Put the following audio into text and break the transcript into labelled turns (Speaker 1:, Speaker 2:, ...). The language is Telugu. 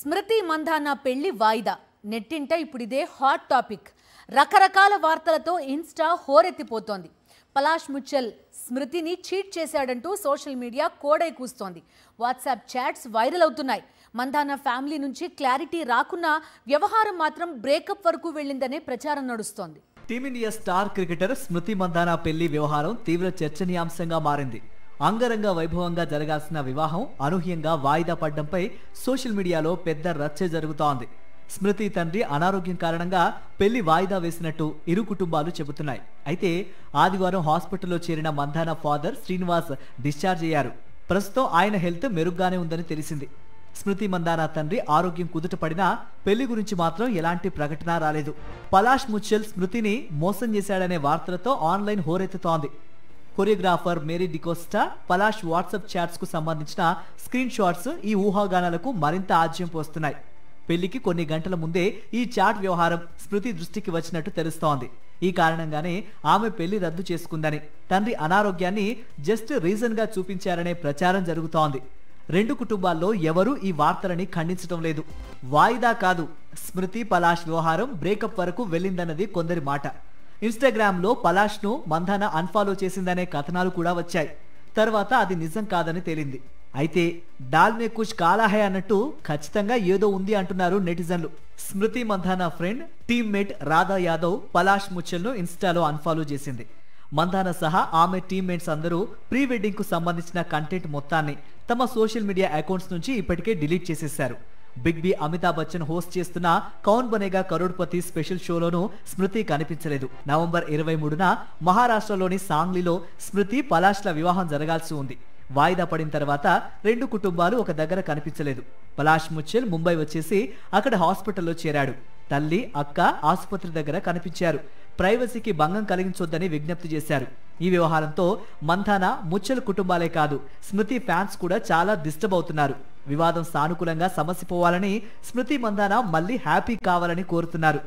Speaker 1: స్మృతి మందాన పెళ్లి వాయిదా నెట్టింట ఇప్పుడిదే హాట్ టాపిక్. రకరకాల వార్తలతో ఇన్స్టా హోరెత్తిపోతోంది. పలాష్ ముచ్చల్ స్మృతిని చీట్ చేశాడంటూ సోషల్ మీడియా కోడై కూస్తోంది. వాట్సాప్ చాట్స్ వైరల్ అవుతున్నాయి. మందాన ఫ్యామిలీ నుంచి క్లారిటీ రాకున్నా వ్యవహారం మాత్రం బ్రేకప్ వరకు వెళ్ళిందనే ప్రచారం నడుస్తోంది.
Speaker 2: టీమిండియా స్టార్ క్రికెటర్ స్మృతి మందాన పెళ్లి వ్యవహారం తీవ్ర చర్చనీయాంశంగా మారింది. అంగరంగ వైభవంగా జరగాల్సిన వివాహం అనూహ్యంగా వాయిదా పడ్డంపై సోషల్ మీడియాలో పెద్ద రచ్చ జరుగుతోంది. స్మృతి తండ్రి అనారోగ్యం కారణంగా పెళ్లి వాయిదా వేసినట్టు ఇరు కుటుంబాలు చెబుతున్నాయి. అయితే ఆదివారం హాస్పిటల్లో చేరిన మందాన ఫాదర్ శ్రీనివాస్ డిశ్చార్జ్ అయ్యారు. ప్రస్తుతం ఆయన హెల్త్ మెరుగ్గానే ఉందని తెలిసింది. స్మృతి మందాన తండ్రి ఆరోగ్యం కుదుటపడినా పెళ్లి గురించి మాత్రం ఎలాంటి ప్రకటన రాలేదు. పలాష్ ముచ్చల్ స్మృతిని మోసం చేశాడనే వార్తలతో ఆన్లైన్ హోరెత్తుతోంది. Choreographer Mary D'Costa Palash WhatsApp chats కు సంబంధించిన స్క్రీన్ షాట్స్ ఈ ఊహాగానాలకు మరింత ఆజ్యం పోస్తున్నాయి. పెళ్లికి కొన్ని గంటల ముందే ఈ చాట్ వ్యవహారం స్మృతి దృష్టికి వచ్చినట్టు తెలుస్తోంది. ఈ కారణంగానే ఆమె పెళ్లి రద్దు చేసుకుందని, తండ్రి అనారోగ్యాన్ని జస్ట్ రీజన్ గా చూపించారనే ప్రచారం జరుగుతోంది. రెండు కుటుంబాల్లో ఎవరూ ఈ వార్తలని ఖండించడం లేదు. వాయిదా కాదు, స్మృతి పలాష్ వ్యవహారం బ్రేకప్ వరకు వెళ్ళిందన్నది కొందరి మాట. ఇన్స్టాగ్రామ్ లో పలాష్ ను మందాన అన్ఫాలో చేసిందనే కథనాలు కూడా వచ్చాయి. తర్వాత అది నిజం కాదని తేలింది. అయితే డాల్ మే కుచ్ కాలా హై అన్నట్టు ఖచ్చితంగా ఏదో ఉంది అంటున్నారు నెటిజన్లు. స్మృతి మందాన ఫ్రెండ్ టీమ్మేట్ రాధా యాదవ్ పలాష్ ముచ్చల్ ను ఇన్స్టాలో అన్ఫాలో చేసింది. మందాన సహా ఆమె టీమ్మేట్స్ అందరూ ప్రీ వెడ్డింగ్ కు సంబంధించిన కంటెంట్ మొత్తాన్ని తమ సోషల్ మీడియా అకౌంట్స్ నుంచి ఇప్పటికే డిలీట్ చేసేశారు. Big B Amitabh Bachchan host చేస్తున్న కౌన్ బనేగా కరోడ్పతి స్పెషల్ షోలోనూ స్మృతి కనిపించలేదు. నవంబర్ 23న మహారాష్ట్రలోని సాంగ్లీలో స్మృతి పలాష్ల వివాహం జరగాల్సి ఉంది. వాయిదా పడిన తర్వాత రెండు కుటుంబాలు ఒక దగ్గర కనిపించలేదు. పలాష్ ముచ్చల్ ముంబై వచ్చేసి అక్కడ హాస్పిటల్లో చేరాడు. తల్లి, అక్క ఆసుపత్రి దగ్గర కనిపించారు. ప్రైవసీకి భంగం కలిగించొద్దని విజ్ఞప్తి చేశారు. ఈ వ్యవహారంతో మందాన ముచ్చల్ కుటుంబాలే కాదు, స్మృతి ఫ్యాన్స్ కూడా చాలా డిస్టర్బ్ అవుతున్నారు. వివాదం సానుకూలంగా సమసిపోవాలని, స్మృతి మందాన మళ్ళీ హ్యాపీ కావాలని కోరుతున్నారు.